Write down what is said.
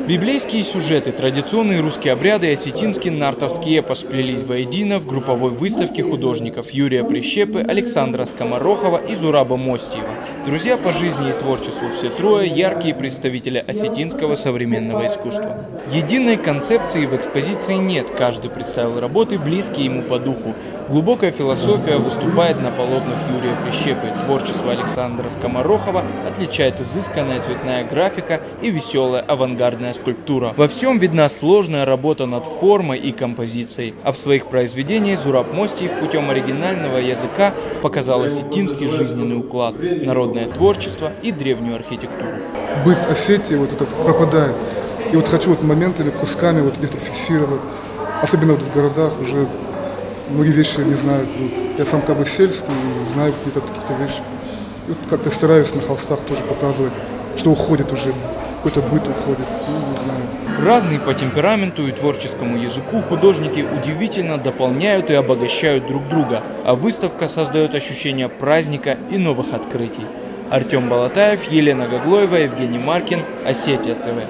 Библейские сюжеты, традиционные русские обряды и осетинский нартовский эпос сплелись воедино в групповой выставке художников Юрия Прищепы, Александра Скоморохова и Зураба Мостиева. Друзья по жизни и творчеству все трое – яркие представители осетинского современного искусства. Единой концепции в экспозиции нет, каждый представил работы, близкие ему по духу. Глубокая философия выступает на полотнах Юрия Прищепы. Творчество Александра Скоморохова отличает изысканная цветная графика и веселая авангардная скульптура. Во всем видна сложная работа над формой и композицией. А в своих произведениях Зураб Мостиев путем оригинального языка показал осетинский жизненный уклад, народное творчество и древнюю архитектуру. Быт Осетии вот это пропадает. И вот хочу вот моментами, кусками вот где-то фиксировать. Особенно вот в городах уже многие вещи не знают. Я сам как бы сельский и знаю какие-то вещи. И вот как-то стараюсь на холстах тоже показывать, что уходит уже. Какой-то быт уходит, не знаю. Разные по темпераменту и творческому языку художники удивительно дополняют и обогащают друг друга, а выставка создает ощущение праздника и новых открытий. Артем Балатаев, Елена Гаглоева, Евгений Маркин, Осетия ТВ.